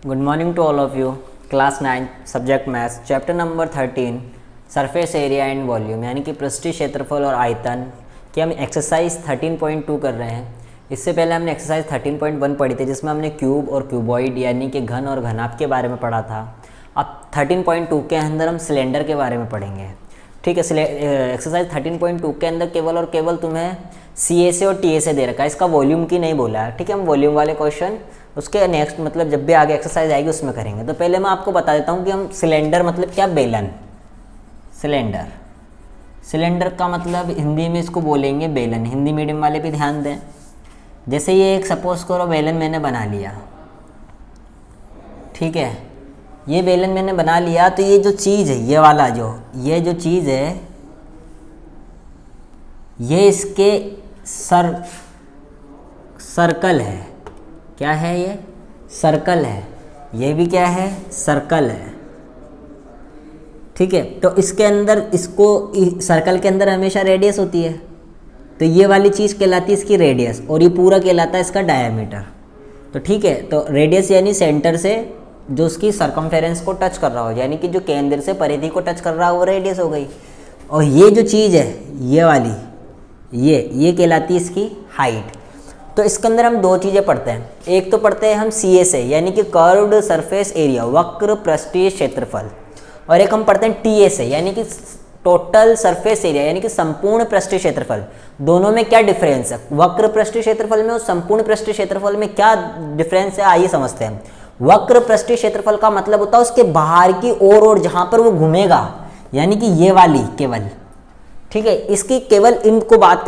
Good morning to all of you. Class 9 subject maths chapter number 13 surface area and volume यानी कि पृष्ठीय क्षेत्रफल और आयतन की हम एक्सरसाइज 13.2 कर रहे हैं। इससे पहले हमने एक्सरसाइज 13.1 पढ़ी थी जिसमें हमने क्यूब और क्यूबॉइड यानी कि घन और घनाभ के बारे में पढ़ा था। अब 13.2 के अंदर हम सिलेंडर के बारे में पढ़ेंगे। ठीक है, एक्सरसाइज 13.2 के अंदर केवल और केवल तुम्हें CA और TA दे रखा है, इसका वॉल्यूम की नहीं बोला है। ठीक है, हम वॉल्यूम वाले क्वेश्चन उसके नेक्स्ट मतलब जब भी आगे एक्सरसाइज आएगी उसमें करेंगे। तो पहले मैं आपको बता देता हूँ कि हम सिलेंडर मतलब क्या, बेलन। सिलेंडर का मतलब हिंदी में इसको बोलेंगे बेलन। हिंदी मीडियम वाले भी ध्यान दें। जैसे ये एक सपोज करो बेलन मैंने बना लिया, ठीक है, ये बेलन मैंने बना लिया। तो ये जो चीज़ है, ये वाला ये जो चीज़ है, ये इसके सर्कल है। क्या है ये? सर्कल है। ये भी क्या है? सर्कल है। ठीक है, तो इसके अंदर इसको सर्कल के अंदर हमेशा रेडियस होती है, तो ये वाली चीज़ कहलाती है इसकी रेडियस और ये पूरा कहलाता है इसका डायमीटर। तो ठीक है, तो रेडियस यानी सेंटर से जो उसकी सरकमफेरेंस को टच कर रहा हो, यानी कि जो केंद्र से परिधि को टच कर रहा हो वो रेडियस हो गई। और ये जो चीज़ है, ये वाली, ये कहलाती है इसकी हाइट। तो इसके अंदर हम दो चीज़ें पढ़ते हैं। एक तो पढ़ते हैं हम CA यानी कि कर्व्ड सरफेस एरिया, वक्र पृष्ठीय क्षेत्रफल, और एक हम पढ़ते हैं TA यानी कि टोटल सरफेस एरिया यानी कि संपूर्ण पृष्ठीय क्षेत्रफल। दोनों में क्या डिफरेंस है? वक्र पृष्ठीय क्षेत्रफल में और संपूर्ण पृष्ठीय क्षेत्रफल में क्या डिफरेंस है, आइए समझते हैं। वक्र पृष्ठीय क्षेत्रफल का मतलब होता है उसके बाहर की ओर जहाँ पर वो घूमेगा, यानी कि ये वाली केवल। ठीक है, इसकी केवल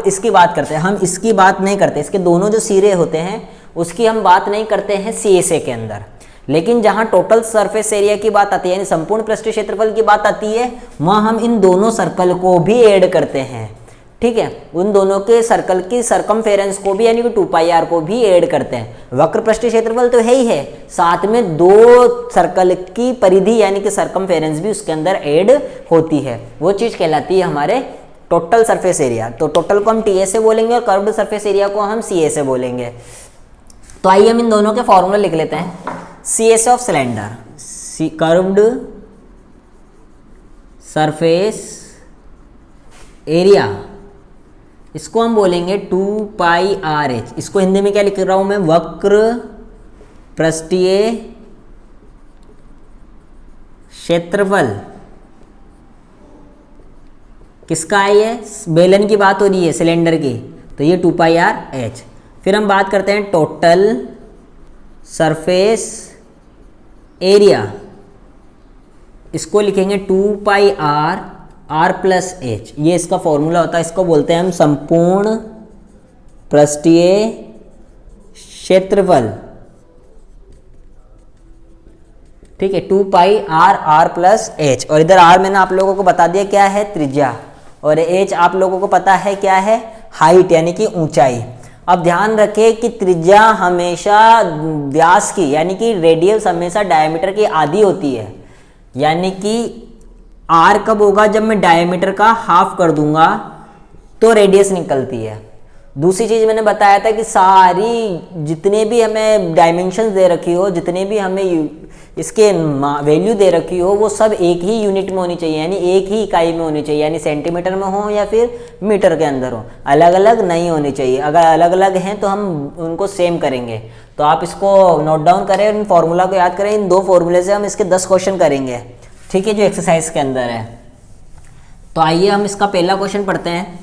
इसकी बात करते हैं हम, इसकी बात नहीं करते। इसके दोनों जो सिरे होते हैं उसकी हम बात नहीं करते हैं CA के अंदर। लेकिन जहां टोटल सरफेस एरिया की बात आती है यानी संपूर्ण पृष्ठीय क्षेत्रफल की बात आती है, वहां हम इन दोनों सर्कल को भी ऐड करते हैं। ठीक है, उन दोनों के सर्कल की सरकमफेरेंस को भी यानी कि 2πr को भी ऐड करते हैं। वक्र पृष्ठीय क्षेत्रफल तो है ही है, साथ में दो सर्कल की परिधि यानी कि सरकमफेरेंस भी उसके अंदर ऐड होती है। वो चीज़ कहलाती है हमारे टोटल सरफेस एरिया। तो टोटल को हम TA बोलेंगे और कर्व्ड सरफेस एरिया को हम CA बोलेंगे। तो आइए हम इन दोनों के फॉर्मूला लिख लेते हैं। CA of cylinder, curved surface area, इसको हम बोलेंगे 2πRH। इसको हिंदी में क्या लिख रहा हूं मैं? वक्र पृष्ठीय क्षेत्रफल। किसका है ये? बेलन की बात हो रही है, सिलेंडर की, तो ये 2πRH। फिर हम बात करते हैं टोटल सरफेस एरिया, इसको लिखेंगे 2πr प्लस H। ये इसका फॉर्मूला होता है, इसको बोलते हैं हम संपूर्ण पृष्ठीय क्षेत्रफल। ठीक है, 2πr प्लस H, और इधर R मैंने आप लोगों को बता दिया क्या है, त्रिज्या, और H आप लोगों को पता है क्या है, हाइट यानी कि ऊंचाई। अब ध्यान रखें कि त्रिज्या हमेशा व्यास की यानी कि रेडियस हमेशा डायमीटर की आधी होती है, यानी कि R कब होगा? जब मैं डायमीटर का हाफ कर दूंगा तो रेडियस निकलती है। दूसरी चीज़ मैंने बताया था कि सारी जितने भी हमें डायमेंशंस दे रखी हो, जितने भी हमें इसके वैल्यू दे रखी हो, वो सब एक ही यूनिट में होनी चाहिए, यानी एक ही इकाई में होनी चाहिए, यानी सेंटीमीटर में हो या फिर मीटर के अंदर हो, अलग अलग नहीं होनी चाहिए। अगर अलग अलग हैं तो हम उनको सेम करेंगे। तो आप इसको नोट डाउन करें, इन फॉर्मूला को याद करें। इन दो फॉर्मूले से हम इसके 10 क्वेश्चन करेंगे। ठीक है, जो एक्सरसाइज के अंदर है। तो आइए हम इसका पहला क्वेश्चन पढ़ते हैं।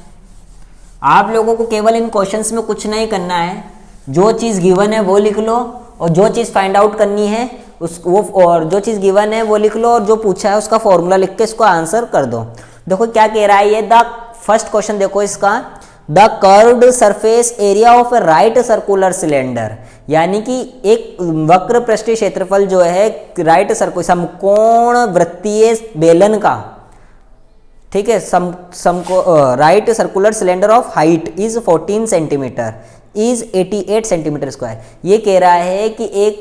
आप लोगों को केवल इन क्वेश्चंस में कुछ नहीं करना है, जो चीज़ गिवन है वो लिख लो, और जो चीज़ फाइंड आउट करनी है और जो चीज़ गिवन है वो लिख लो, और जो पूछा है उसका फॉर्मूला लिख के इसको आंसर कर दो। देखो क्या कह रहा है ये। द फर्स्ट क्वेश्चन देखो इसका, the curved surface area of A right circular cylinder, यानी कि एक वक्र पृष्ठीय क्षेत्रफल जो है राइट सर्कुलर समकोण वृत्तीय बेलन का, ठीक है, right circular cylinder of height is 14 centimetre is 88 centimetre square. ये कह रहा है कि एक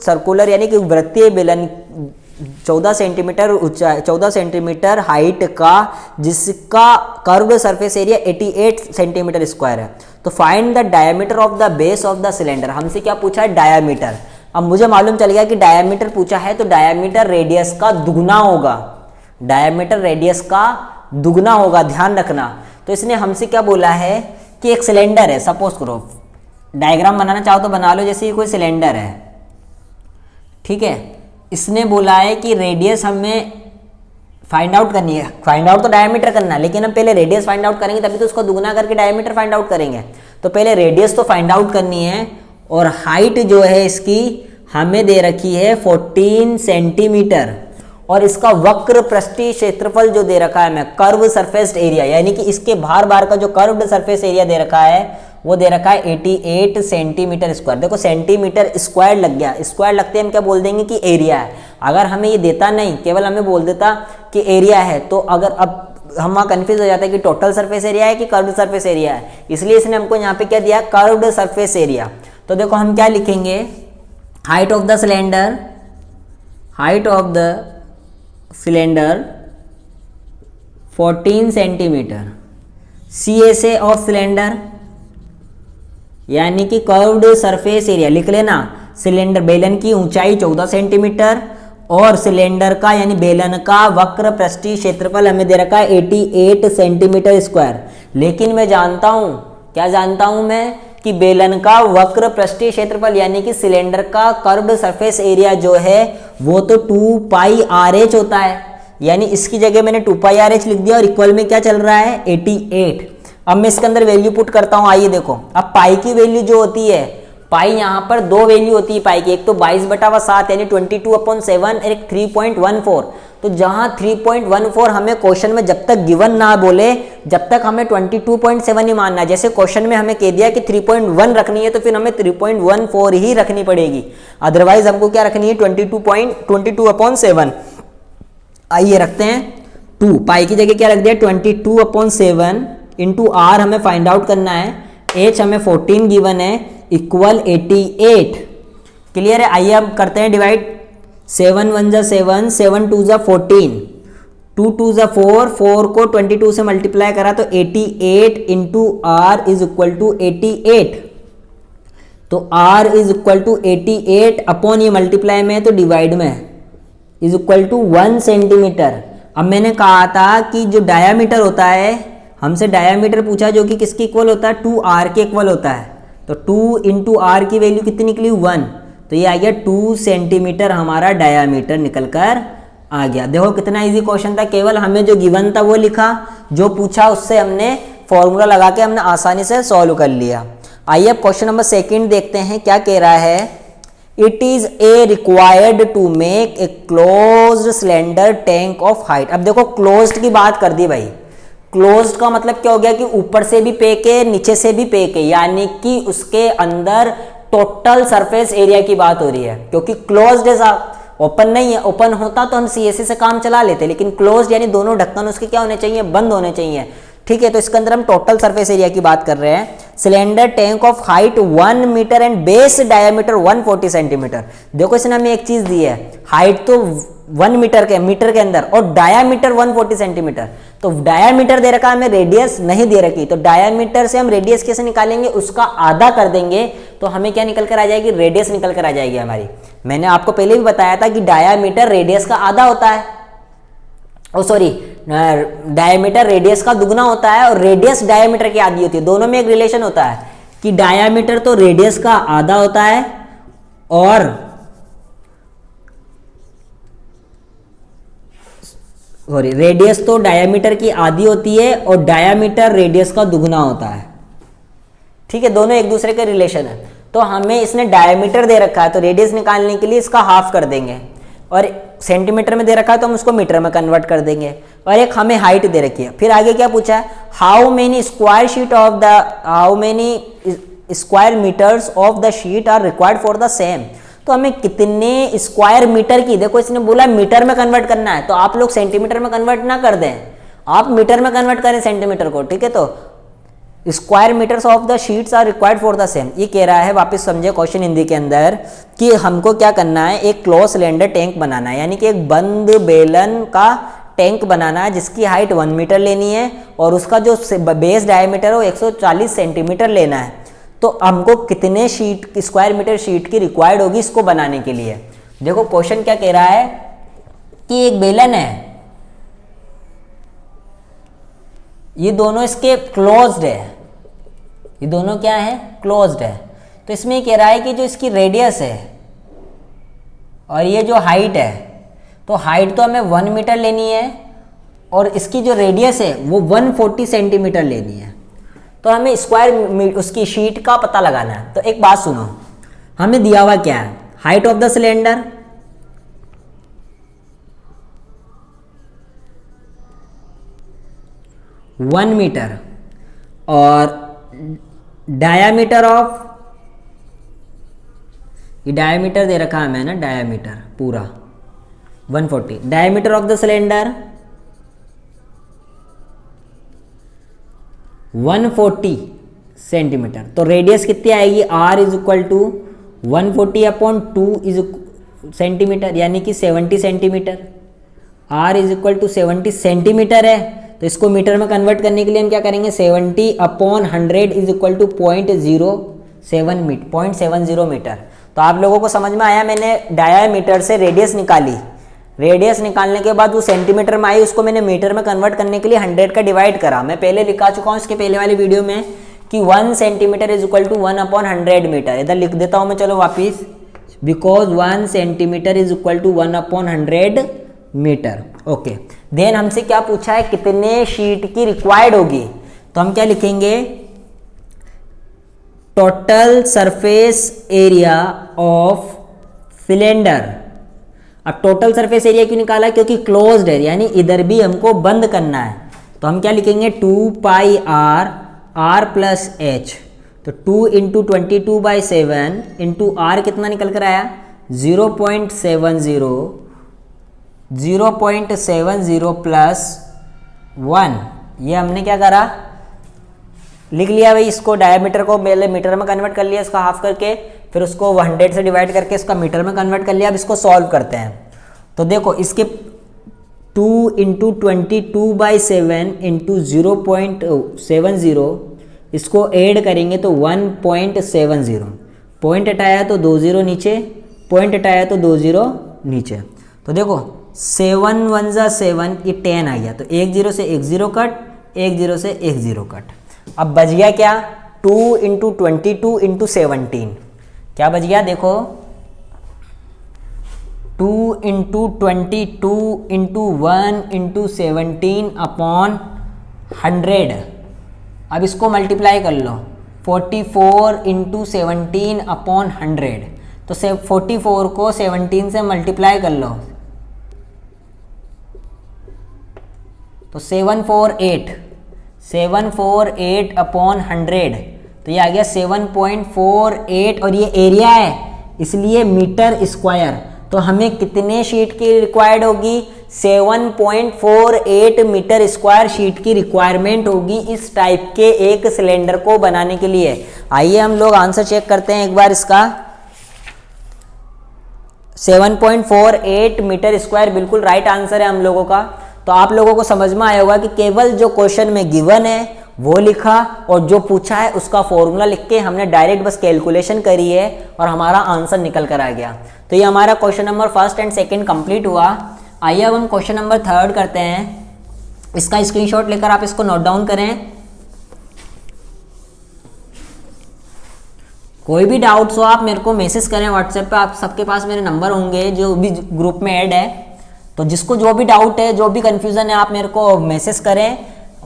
सर्कुलर यानी कि वृत्तीय बेलन 14 सेंटीमीटर हाइट का, जिसका curved surface area 88 centimetre square है। तो find the diameter of the base of the cylinder. हमसे क्या पूछा है? डायमीटर। अब मुझे मालूम चल गया कि डायामीटर पूछा है तो डायामीटर रेडियस का दुगना होगा, डायामीटर रेडियस का दुगना होगा, ध्यान रखना। तो इसने हमसे क्या बोला है कि एक सिलेंडर है, सपोज करो, डायग्राम बनाना चाहो तो बना लो, जैसे ये कोई सिलेंडर है, ठीक है। इसने बोला है कि रेडियस हमें फाइंड आउट करनी है, फाइंड आउट तो डायमीटर करना है, लेकिन हम पहले रेडियस फाइंड आउट करेंगे तभी तो उसको दुगना करके डायमीटर फाइंड आउट करेंगे। तो पहले रेडियस तो फाइंड आउट करनी है, और हाइट जो है इसकी हमें दे रखी है 14 सेंटीमीटर, और इसका वक्र पृष्ठीय क्षेत्रफल जो दे रखा है हमें, कर्व सरफेस एरिया, यानी कि इसके बाहर बार का जो कर्व्ड सरफेस एरिया दे रखा है वो दे रखा है 88 सेंटीमीटर स्क्वायर। देखो सेंटीमीटर स्क्वायर लग गया, स्क्वायर लगते हम क्या बोल देंगे कि एरिया है। अगर हमें ये देता नहीं, केवल हमें बोल देता कि एरिया है, तो अगर अब हम वहाँ कन्फ्यूज हो जाता है कि टोटल सरफेस एरिया है कि कर्व्ड सरफेस एरिया है, इसलिए इसने हमको यहाँ पे क्या दिया, कर्व्ड सरफेस एरिया। तो देखो हम क्या लिखेंगे, height of the cylinder, height of the cylinder 14 centimetre, CSA of cylinder यानी कि कर्व्ड सरफेस एरिया लिख लेना, सिलेंडर बेलन की ऊंचाई 14 सेंटीमीटर और सिलेंडर का यानी बेलन का वक्र पृष्ठीय क्षेत्रफल हमें दे रखा है 88 सेंटीमीटर स्क्वायर। लेकिन मैं जानता हूं, क्या जानता हूं मैं, कि बेलन का वक्र पृष्ठीय क्षेत्रफल यानी कि सिलेंडर का कर्व्ड सरफेस एरिया जो है वो तो 2 पाई RH होता है, यानी इसकी जगह मैंने 2 पाई RH लिख दिया और इक्वल में क्या चल रहा है 88। अब मैं इसके अंदर वैल्यू पुट करता हूं, आइए देखो। अब पाई की वैल्यू जो होती है, पाई यहाँ पर 2 वैल्यू होती है पाई की, एक तो 22/7 यानी 22/7 और एक 3.14। तो जहां 3.14 हमें क्वेश्चन में जब तक गिवन ना बोले जब तक हमें 22.7 ही मानना है। जैसे क्वेश्चन में हमें कह दिया कि 3.1 रखनी है तो फिर हमें 3.14 ही रखनी पड़ेगी, अदरवाइज हमको क्या रखनी है 22/7। आइए रखते हैं 2, पाई की जगह क्या रख दिया 22/7 इंटू R हमें फाइंड आउट करना है, H हमें 14 गिवन है, इक्वल 88। क्लियर है। आइए अब करते हैं डिवाइड, 7 1 जा 7, 7 2 जा 14, 2 2 जा 4, 4 को 22 से मल्टीप्लाई करा तो 88 into R is equal to 88। तो R is equal to 88 upon ये मल्टीप्लाई में है तो डिवाइड में इज इक्वल टू 1 सेंटीमीटर। अब मैंने कहा था कि जो डायामीटर होता है, हमसे डायामीटर पूछा जो कि किसके इक्वल होता है 2R के इक्वल होता है, तो 2 इंटू R की वैल्यू कितनी निकली 1, तो ये आ गया 2 सेंटीमीटर हमारा डायामीटर निकल कर आ गया। देखो कितना इजी क्वेश्चन था, केवल हमें जो गिवन था वो लिखा, जो पूछा उससे हमने फॉर्मूला लगा के हमने आसानी से सॉल्व कर लिया। आइए अब क्वेश्चन नंबर 2 देखते हैं क्या कह रहा है। It is a required to make a closed cylinder tank of height. अब देखो क्लोज्ड की बात कर दी भाई, क्लोज्ड का मतलब क्या हो गया कि ऊपर से भी पैक है नीचे से भी पैक है, यानी कि उसके अंदर टोटल सरफेस एरिया की बात हो रही है, क्योंकि क्लोज्ड है साहब, ओपन नहीं है। ओपन होता तो हम CSA से काम चला लेते, लेकिन क्लोज्ड यानी दोनों ढक्कन उसके क्या होने चाहिए, बंद होने चाहिए। ठीक है, तो इसके अंदर हम टोटल सरफेस एरिया की बात कर रहे हैं। Cylinder tank of height 1 metre and base diameter 140 centimetre. देखो इसने हमें एक चीज दी है, हाइट तो 1 मीटर के अंदर और डायामीटर 140 सेंटीमीटर। तो डायामीटर दे रखा है हमें, रेडियस नहीं दे रखी, तो डायामीटर से हम रेडियस कैसे निकालेंगे, उसका आधा कर देंगे तो हमें क्या निकल कर आ जाएगी, रेडियस निकल कर आ जाएगी हमारी। मैंने आपको पहले भी बताया था कि डायामीटर रेडियस का आधा होता है, डायमीटर रेडियस का दुगना होता है और रेडियस डायमीटर की आधी होती है। दोनों में एक रिलेशन होता है कि डायमीटर तो रेडियस का आधा होता है और रेडियस तो डायमीटर की आधी होती है और डायमीटर रेडियस का दुगना होता है। ठीक है, दोनों एक दूसरे के रिलेशन है। तो हमें इसने डायमीटर दे रखा है तो रेडियस निकालने के लिए इसका हाफ कर देंगे, और सेंटीमीटर में दे रखा है तो हम उसको मीटर में कन्वर्ट कर देंगे, और एक हमें हाइट दे रखी है। फिर आगे क्या पूछा है, how many square metres of the sheet are required for the same. तो हमें कितने स्क्वायर मीटर की, देखो इसने बोला मीटर में कन्वर्ट करना है, तो आप लोग सेंटीमीटर में कन्वर्ट ना कर दें, आप मीटर में कन्वर्ट करें सेंटीमीटर को। ठीक है, तो square metres of the sheets are required for the same. ये कह रहा है, वापस समझे क्वेश्चन हिंदी के अंदर, कि हमको क्या करना है, एक क्लोज सिलेंडर टैंक बनाना है, यानी कि एक बंद बेलन का टैंक बनाना है जिसकी हाइट 1 मीटर लेनी है और उसका जो बेस डायमीटर है वो 140 सेंटीमीटर लेना है। तो हमको कितने शीट स्क्वायर मीटर शीट की रिक्वायर्ड होगी इसको बनाने के लिए। देखो क्वेश्चन क्या कह रहा है कि एक बेलन है, ये दोनों इसके क्लोज्ड है, ये दोनों क्या है, क्लोज्ड है। तो इसमें कह रहा है कि जो इसकी रेडियस है और ये जो हाइट है, तो हाइट तो हमें 1 मीटर लेनी है और इसकी जो रेडियस है वो 140 सेंटीमीटर लेनी है। तो हमें स्क्वायर उसकी शीट का पता लगाना है। तो एक बात सुनो, हमें दिया हुआ क्या है, height of the cylinder, one metre, और डायामीटर ऑफ, ये डायामीटर दे रखा है हमें ना, डायामीटर पूरा 140, diameter of the cylinder 140 centimetre. तो रेडियस कितनी आएगी, r is equal to 140 upon 2 is centimetre, यानी कि 70 centimetre. r is equal to 70 centimetre है, तो इसको मीटर में कन्वर्ट करने के लिए हम क्या करेंगे, 70 upon 100 is equal to 0.70 metre. तो आप लोगों को समझ में आया, मैंने डायामीटर से रेडियस निकाली, रेडियस निकालने के बाद वो सेंटीमीटर में आई, उसको मैंने मीटर में कन्वर्ट करने के लिए 100 का डिवाइड करा। मैं पहले लिखा चुका हूँ इसके पहले वाली वीडियो में कि 1 centimetre is equal to 1 upon 100 metre. इधर लिख देता हूँ मैं, चलो वापिस, because 1 centimetre is equal to 1 upon 100 metre. Okay, then हमसे क्या पूछा है, कितने शीट की रिक्वायर्ड होगी। तो हम क्या लिखेंगे, total surface area of cylinder. अब टोटल सरफेस एरिया क्यों निकाला, क्योंकि क्लोज्ड है, यानी इधर भी हमको बंद करना है। तो हम क्या लिखेंगे, 2 pi are, are plus H. तो 2 इंटू 22/7 इंटू आर कितना निकल कर आया, 0.70 प्लस 1। ये हमने क्या करा, लिख लिया भाई, इसको डायमीटर को पहले मीटर में कन्वर्ट कर लिया, इसका हाफ करके, फिर उसको 100 से डिवाइड करके इसका मीटर में कन्वर्ट कर लिया। अब इसको सॉल्व करते हैं। तो देखो इसके 2 इंटू 22/7 इंटू 0.70, इसको ऐड करेंगे तो 1.70, पॉइंट हटाया तो 2 0 नीचे, पॉइंट हटाया तो 2 0 नीचे। तो देखो 7 1 जा 7, ये 10 आ गया, तो 1 0 से 1 0 कट, 1 0 से 1 0 कट। अब बच गया क्या, 2 इंटू 22 इंटू 17, क्या बच गया, देखो 2 इंटू 22 इंटू 1 इंटू 17 अपॉन 100। अब इसको मल्टीप्लाई कर लो, 44 इंटू 17 अपॉन 100। तो 44 को 17 से मल्टीप्लाई कर लो, तो 748 अपॉन 100, तो ये आ गया 7.48, और ये एरिया है इसलिए मीटर स्क्वायर। तो हमें कितने शीट की रिक्वायर्ड होगी, 7.48 मीटर स्क्वायर शीट की रिक्वायरमेंट होगी इस टाइप के एक सिलेंडर को बनाने के लिए। आइए हम लोग आंसर चेक करते हैं एक बार इसका। 7.48 मीटर स्क्वायर बिल्कुल राइट आंसर है हम लोगों का। तो आप लोगों को समझ में आया होगा कि केवल जो क्वेश्चन में गिवन है वो लिखा, और जो पूछा है उसका फॉर्मूला लिख के हमने डायरेक्ट बस कैलकुलेशन करी है और हमारा आंसर निकल कर आ गया। तो ये हमारा क्वेश्चन नंबर 1 एंड 2 कंप्लीट हुआ। आइए अब हम क्वेश्चन नंबर 3 करते हैं। इसका स्क्रीनशॉट लेकर आप इसको नोट डाउन करें। कोई भी डाउट्स हो आप मेरे को मैसेज करें व्हाट्सएप पे, आप सबके पास मेरे नंबर होंगे जो भी ग्रुप में ऐड है। तो जिसको जो भी डाउट है, जो भी कंफ्यूजन है, आप मेरे को मैसेज करें।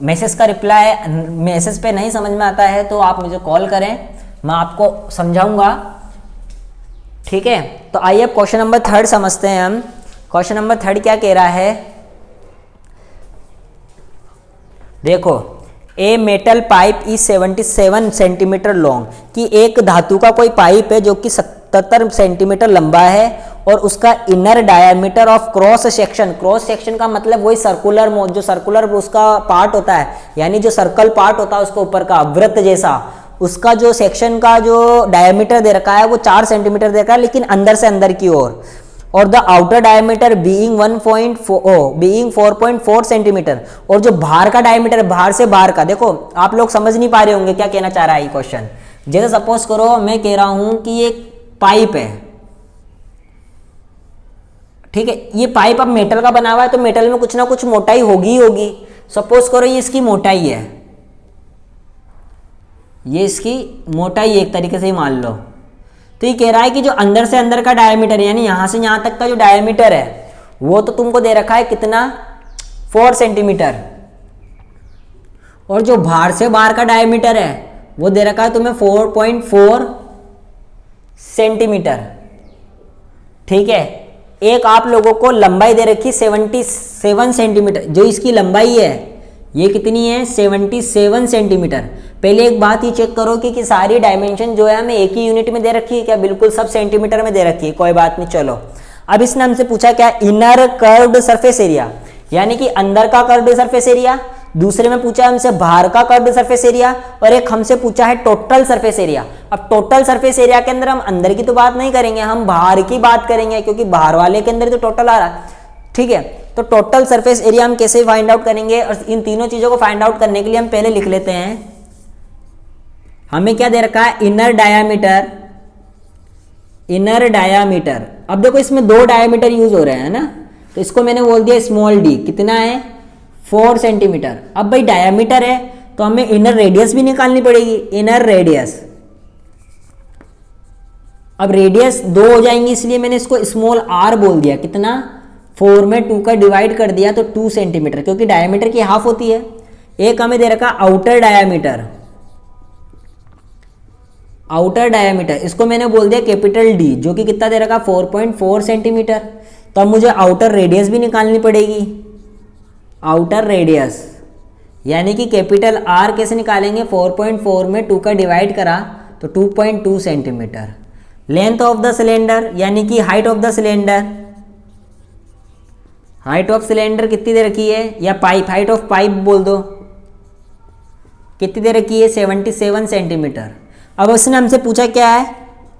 मैसेज का रिप्लाई, मैसेज पे नहीं समझ में आता है तो आप मुझे कॉल करें, मैं आपको समझाऊंगा, ठीक है। तो आइए अब क्वेश्चन नंबर 3 समझते हैं हम। क्वेश्चन नंबर 3 क्या कह रहा है, देखो a metal pipe is 77 centimetre long, कि एक धातु का कोई पाइप है जो कि 77 सेंटीमीटर लंबा है, और उसका inner diameter of cross section, cross section का मतलब वही सर्कुलर, जो सर्कुलर उसका पार्ट होता है, यानी जो सर्कल पार्ट होता है उसके ऊपर का वृत्त जैसा, उसका जो सेक्शन का जो डायमीटर दे रखा है वो 4 सेंटीमीटर दे रखा है, लेकिन अंदर से अंदर की ओर। और the outer diameter being 4.4 centimetre, और जो बाहर का डायमीटर, बाहर से बाहर का, देखो आप लोग समझ नहीं पा रहे होंगे क्या कहना चाह रहा है ये क्वेश्चन। जैसे सपोज करो मैं कह रहा हूं कि ये पाइप है, ठीक है, ये पाइप अब मेटल का बना हुआ है तो मेटल में कुछ ना कुछ मोटाई होगी ही होगी। सपोज करो ये इसकी मोटाई है, ये इसकी मोटाई एक तरीके से ही मान लो। तो ये कह रहा है कि जो अंदर से अंदर का डायमीटर यानी यहां से यहां तक का जो डायमीटर है वो तो तुमको दे रखा है कितना, 4 सेंटीमीटर, और जो बाहर से बाहर का डायमीटर है वो दे रखा है तुम्हें 4.4 सेंटीमीटर, ठीक है। एक आप लोगों को लंबाई दे रखी 77 सेंटीमीटर, जो इसकी लंबाई है ये कितनी है, 77 सेंटीमीटर। पहले एक बात ही चेक करो कि सारी डायमेंशन जो है हमें एक ही यूनिट में दे रखी है क्या, बिल्कुल सब सेंटीमीटर में दे रखी है, कोई बात नहीं। चलो अब इसने हमसे पूछा क्या, इनर कर्व्ड सरफेस एरिया, यानी कि अंदर का कर्व्ड सरफेस एरिया, दूसरे में पूछा है हमसे बाहर का कर्व्ड सरफेस एरिया, और एक हमसे पूछा है टोटल सरफेस एरिया। अब टोटल सरफेस एरिया के अंदर हम अंदर की तो बात नहीं करेंगे, हम बाहर की बात करेंगे, क्योंकि बाहर वाले के अंदर तो टोटल आ रहा है, ठीक है। तो टोटल सरफेस एरिया हम कैसे फाइंड आउट करेंगे, और इन तीनों चीजों को फाइंड आउट करने के लिए हम पहले लिख लेते हैं, हमें क्या दे रखा है, इनर डायामीटर, इनर डायामीटर। अब देखो इसमें 2 डायामीटर यूज हो रहे हैं ना, तो इसको मैंने बोल दिया स्मॉल डी, कितना है, 4 सेंटीमीटर। अब भाई डायामीटर है तो हमें इनर रेडियस भी निकालनी पड़ेगी, इनर रेडियस। अब रेडियस 2 हो जाएंगी, इसलिए मैंने इसको स्मॉल आर बोल दिया, कितना, 4 में 2 का डिवाइड कर दिया तो 2 सेंटीमीटर, क्योंकि डायमीटर की हाफ होती है। एक हमें दे रखा आउटर डायमीटर, आउटर डायमीटर, इसको मैंने बोल दिया कैपिटल डी, जो कि कितना दे रखा, 4.4 सेंटीमीटर। तो अब मुझे आउटर रेडियस भी निकालनी पड़ेगी, आउटर रेडियस, यानी कि कैपिटल आर कैसे निकालेंगे, 4.4 में 2 का डिवाइड करा तो 2.2 centimetre. Length of the cylinder, यानी कि height of the cylinder, height of cylinder कितनी दे रखी है, या पाइप, हाइट ऑफ पाइप बोल दो, कितनी दे रखी है, 77 सेंटीमीटर। अब उसने हमसे पूछा क्या है,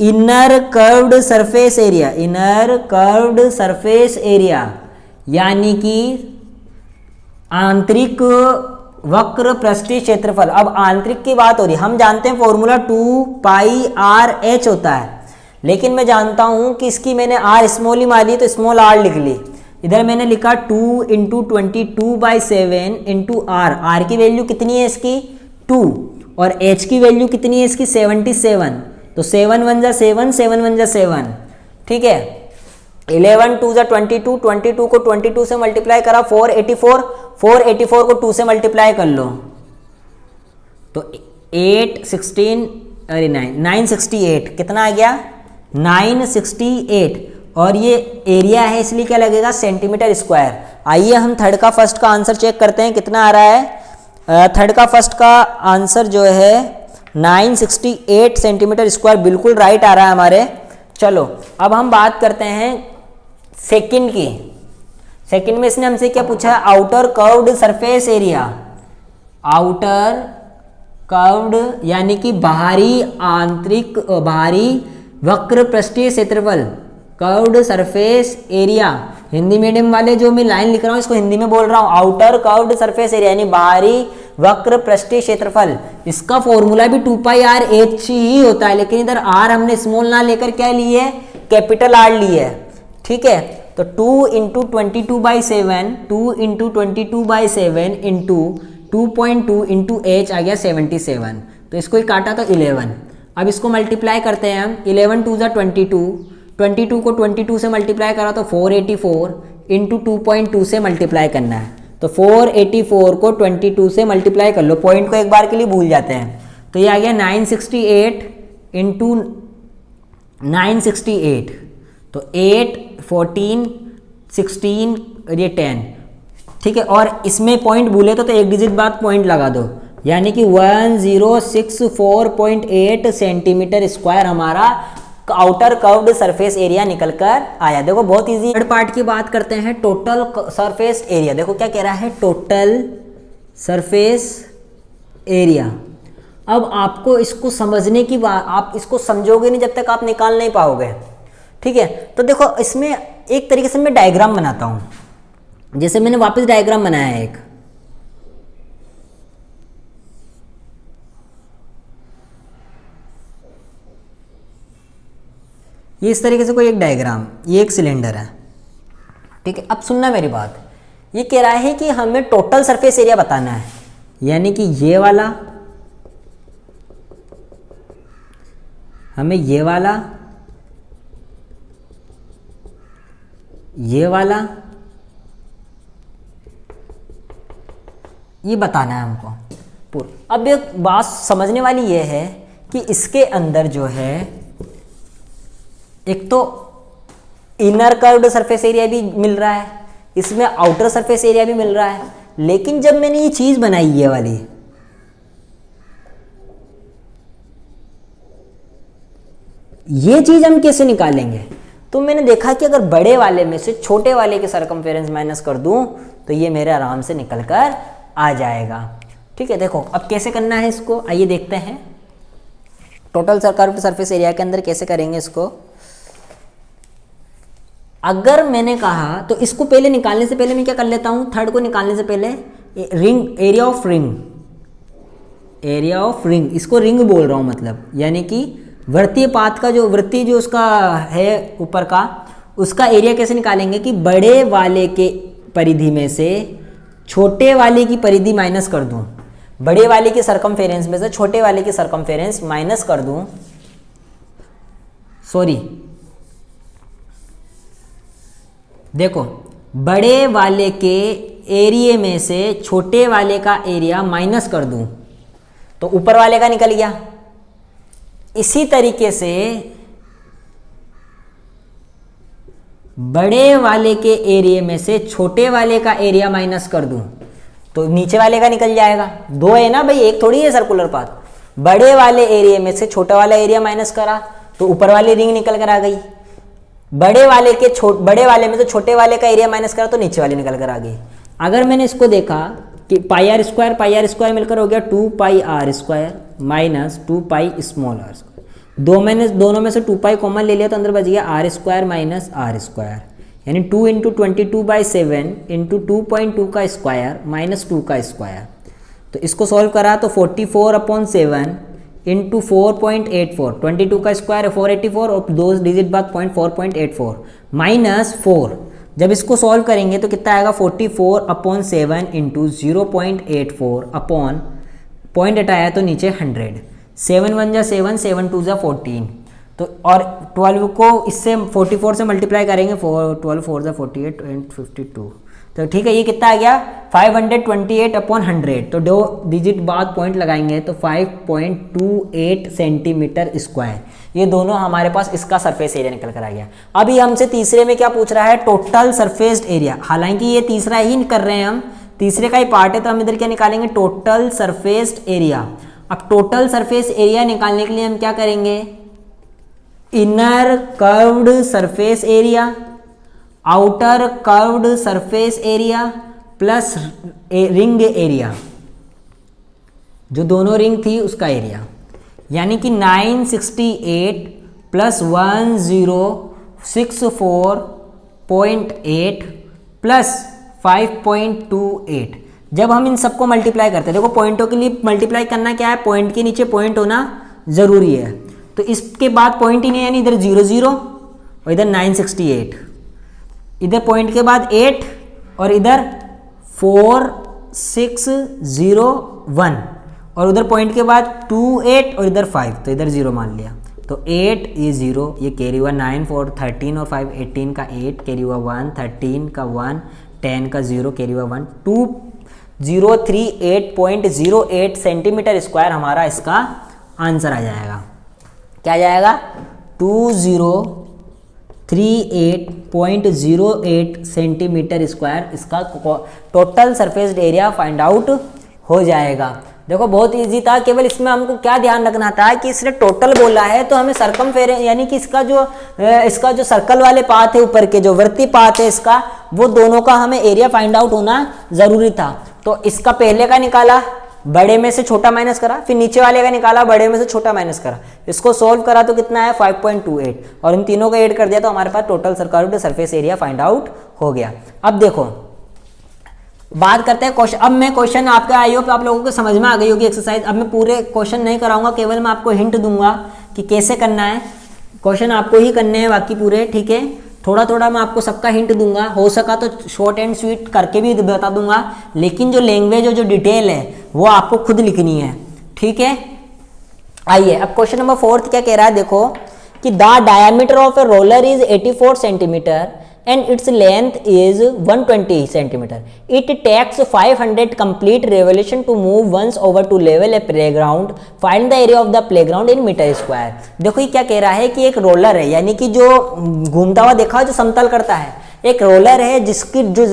inner curved surface area, inner curved surface area, यानी कि आंतरिक वक्र पृष्ठीय क्षेत्रफल। अब आंतरिक की बात हो रही है, हम जानते हैं फॉर्मूला 2πr/h होता है, लेकिन मैं जानता हूं कि इसकी मैंने आर स्मॉल ही मारी तो स्मॉल आर लिख ली। इधर मैंने लिखा 2 × 22/7 × आर, आर की वैल्यू कितनी है इसकी, 2, और h की वैल्यू कितनी है इसकी, 77, तो 7 1 जा 7, 7 1 जा 7, ठीक है। 11 2 जा 22, 22 को 22 से मल्टीप्लाई करा 484, 484 को 2 से मल्टीप्लाई कर लो तो 8 16, अरे 968, कितना आ गया, 968, और ये एरिया है इसलिए क्या लगेगा, सेंटीमीटर स्क्वायर। आइए हम थर्ड का फर्स्ट का आंसर चेक करते हैं, कितना आ रहा है। थर्ड का फर्स्ट का आंसर जो है 968 सेंटीमीटर स्क्वायर, बिल्कुल राइट आ रहा है हमारे। चलो अब हम बात करते हैं सेकंड की। सेकंड में इसने हमसे क्या पूछा है, outer curved surface area, outer curved यानी कि बाहरी आंतरिक, बाहरी वक्र पृष्ठीय क्षेत्रफल, curved surface area. Hindi medium वाले जो मैं लाइन लिख रहा हूँ इसको हिंदी में बोल रहा हूँ, आउटर कर्व्ड सरफेस एरिया यानी बाहरी वक्र पृष्ठीय क्षेत्रफल। इसका फॉर्मूला भी 2πr/h ही होता है, लेकिन इधर r हमने स्मॉल ना लेकर क्या ली है, कैपिटल R ली है, ठीक है। तो 2 × 22/7, 2 × 22/7 × 2.2 × h आ गया 77, तो इसको ही काटा तो 11। अब इसको मल्टीप्लाई करते हैं हम, 11 2 जा 22, 22 को 22 से मल्टीप्लाई करा तो 484 × 2.2 से मल्टीप्लाई करना है, तो 484 को 22 से मल्टीप्लाई कर लो, पॉइंट को एक बार के लिए भूल जाते हैं, तो ये आ गया 968 × 968, तो 8 14 16 और ये 10, ठीक है। और इसमें पॉइंट भूले तो एक डिजिट बाद पॉइंट लगा दो, यानी कि 1064.8 सेंटीमीटर स्क्वायर हमारा आउटर कर्व्ड सरफेस एरिया निकल कर आया। देखो बहुत इजी। थर्ड पार्ट की बात करते हैं, टोटल सरफेस एरिया। देखो क्या कह रहा है, टोटल सरफेस एरिया। अब आपको इसको समझने की बात, आप इसको समझोगे नहीं जब तक आप निकाल नहीं पाओगे, ठीक है। तो देखो इसमें एक तरीके से मैं डायग्राम बनाता हूं, जैसे मैंने वापस डायग्राम बनाया है एक, ये इस तरीके से कोई एक डायग्राम, ये एक सिलेंडर है, ठीक है। अब सुनना मेरी बात, ये कह रहा है कि हमें टोटल सरफेस एरिया बताना है, यानी कि ये वाला, हमें ये वाला, ये वाला, ये बताना है हमको पूरा। अब एक बात समझने वाली ये है कि इसके अंदर जो है एक तो इनर कर्व्ड सरफेस एरिया भी मिल रहा है, इसमें आउटर सरफेस एरिया भी मिल रहा है, लेकिन जब मैंने ये चीज बनाई ये वाली, ये चीज हम कैसे निकालेंगे, तो मैंने देखा कि अगर बड़े वाले में से छोटे वाले के सर्कमफेरेंस माइनस कर दूं तो ये मेरे आराम से निकल कर आ जाएगा, ठीक है। देखो अब कैसे करना है इसको, आइए देखते हैं। टोटल कर्व्ड सरफेस एरिया के अंदर कैसे करेंगे इसको। अगर मैंने कहा तो इसको पहले निकालने से पहले मैं क्या कर लेता हूं, थर्ड को निकालने से पहले ring, area of ring, area of ring, इसको रिंग बोल रहा हूं मतलब, यानी कि वृत्तीय पाथ का जो वृत्तीय जो उसका है ऊपर का, उसका एरिया कैसे निकालेंगे कि बड़े वाले के परिधि में से छोटे वाले की परिधि माइनस कर दूं, बड़े वाले के सरकमफेरेंस में से छोटे वाले के सरकमफेरेंस माइनस कर दूं, सॉरी देखो, बड़े वाले के एरिया में से छोटे वाले का एरिया माइनस कर दूं तो ऊपर वाले का निकल गया। इसी तरीके से बड़े वाले के एरिया में से छोटे वाले का एरिया माइनस कर दूं तो नीचे वाले का निकल जाएगा। दो है ना भाई, एक थोड़ी है सर्कुलर पाथ। बड़े वाले एरिया में से छोटा वाला एरिया माइनस करा तो ऊपर वाली रिंग निकल कर आ गई। बड़े वाले में से छोटे वाले का एरिया माइनस करा तो नीचे वाली निकल कर आ गई। अगर मैंने इसको देखा कि पाई आर स्क्वायर मिलकर हो गया 2 pi R square minus 2 pi small R square, दोनों में से 2 पाई कॉमन ले लिया तो अंदर बच गया r square minus r square, यानी 2 इंटू 22/7 इंटू 2.2 का स्क्वायर माइनस 2 का स्क्वायर। तो इसको सॉल्व करा तो 44/7 इंटू 4.84, 22 का स्क्वायर है 484 और 2 डिजिट बाद 4.84 माइनस 4। जब इसको सॉल्व करेंगे तो कितना आएगा 44/7 इंटू 0.84 अपॉन पॉइंट हटाया तो नीचे 100, 7 1 जा 7, 7 2 जा 14। तो और 12 को इससे 44 से मल्टीप्लाई करेंगे, 12 4 जा 48 एंड 52। तो ठीक है, ये कितना आ गया 528/100। तो 2 डिजिट बाद पॉइंट लगाएंगे तो 5.28 सेंटीमीटर स्क्वायर, ये दोनों हमारे पास इसका सरफेस एरिया निकल कर आ गया। अभी हमसे तीसरे में क्या पूछ रहा है, टोटल सरफेस्ड एरिया। हालांकि ये तीसरा ही कर रहे हैं हम, तीसरे का ही पार्ट है, तो हम इधर क्या निकालेंगे टोटल सरफेस्ड एरिया। अब टोटल सरफेस एरिया निकालने के लिए हम क्या करेंगे, inner curved surface area, outer curved surface area plus ring area, जो दोनों रिंग थी उसका एरिया, यानी कि 968 प्लस 1064.8 प्लस 5.28। जब हम इन सबको मल्टीप्लाई करते हैं, देखो पॉइंटों के लिए मल्टीप्लाई करना क्या है, पॉइंट के नीचे पॉइंट होना जरूरी है। तो इसके बाद पॉइंट ही नहीं, यानी इधर 0 0 और इधर 968, इधर पॉइंट के बाद 8 और इधर 4601 और उधर पॉइंट के बाद 2 8 और इधर 5, तो इधर 0 मान लिया। तो 8 ये 0, ये कैरी हुआ 9 4 13 और 5 18 का 8 कैरी हुआ 1, 13 का 1, 10 का 0 कैरी हुआ 1, 2038.08 सेंटीमीटर स्क्वायर हमारा इसका आंसर आ जाएगा। क्या आ जाएगा 2038.08 सेंटीमीटर स्क्वायर इसका total surface area find out हो जाएगा। देखो बहुत इजी था, केवल इसमें हमको क्या ध्यान रखना था कि इसने टोटल बोला है तो हमें सरकमफेरेंस, यानी कि इसका जो सर्कल वाले पाथ है ऊपर के जो वृत्तीय पाथ है इसका, वो दोनों का हमें एरिया फाइंड आउट होना जरूरी था। तो इसका पहले का निकाला, बड़े में से छोटा माइनस करा, फिर नीचे वाले का निकाला, बड़े में से छोटा माइनस करा, इसको सोल्व करा तो कितना है 5.28 और इन तीनों का ऐड कर दिया तो हमारे पास total surface area find out हो गया। अब देखो बात करते हैं क्वेश्चन। अब मैं क्वेश्चन आपके आई होप आप लोगों को समझ में आ गई होगी एक्सरसाइज। अब मैं पूरे क्वेश्चन नहीं कराऊंगा, केवल मैं आपको हिंट दूंगा कि कैसे करना है। क्वेश्चन आपको ही करने हैं बाकी पूरे, ठीक है। थोड़ा थोड़ा मैं आपको सबका हिंट दूंगा, हो सका तो शॉर्ट एंड स्वीट करके भी बता दूंगा, लेकिन जो लैंग्वेज और जो डिटेल है वो आपको खुद लिखनी है, ठीक है। आइए अब क्वेश्चन नंबर 4 क्या कह रहा है, देखो कि the diameter of a roller is 84 centimetre and its length is 120 centimeter. It takes 500 complete revolution to move once over to level a playground. Find the area of the playground in meter square. देखो ये क्या कह रहा है कि एक roller है, यानी कि जो घूमता हुआ देखा जो समतल करता है, एक रोलर है जिसकी जो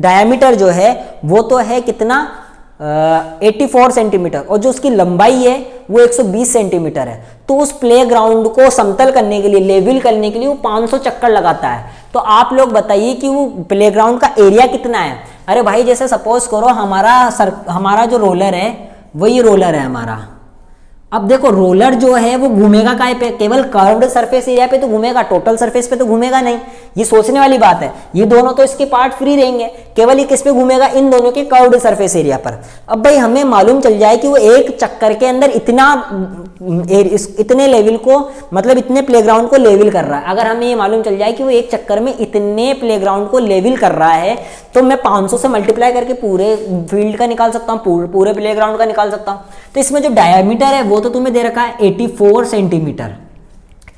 डायमीटर जो है वो तो है कितना 84 सेंटीमीटर, और जो उसकी लंबाई है वो 120 सेंटीमीटर है। तो उस प्लेग्राउंड को समतल करने के लिए, लेवल करने के लिए वो 500 चक्कर लगाता है। तो आप लोग बताइए कि वो प्लेग्राउंड का एरिया कितना है। अरे भाई जैसे सपोज करो हमारा जो रोलर है वही रोलर है हमारा। अब देखो रोलर जो है वो घूमेगा काय पे, केवल कर्व्ड सरफेस एरिया पे तो घूमेगा, टोटल सरफेस पे तो घूमेगा नहीं। ये सोचने वाली बात है, ये दोनों तो इसके पार्ट फ्री रहेंगे, केवल ये किस पे घूमेगा, इन दोनों के कर्व्ड सरफेस एरिया पर। अब भाई हमें मालूम चल जाए कि वो एक चक्कर के अंदर इतने लेवल को, मतलब इतने प्लेग्राउंड को लेवल कर रहा है। अगर हमें ये मालूम चल जाए कि वो एक चक्कर में इतने प्लेग्राउंड को लेवल कर रहा है, तो मैं 500 से मल्टीप्लाई करके पूरे फील्ड का निकाल सकता हूँ, पूरे प्लेग्राउंड का निकाल सकता हूँ। तो इसमें जो डायमीटर है वो तो तुम्हें दे रखा है 84 सेंटीमीटर।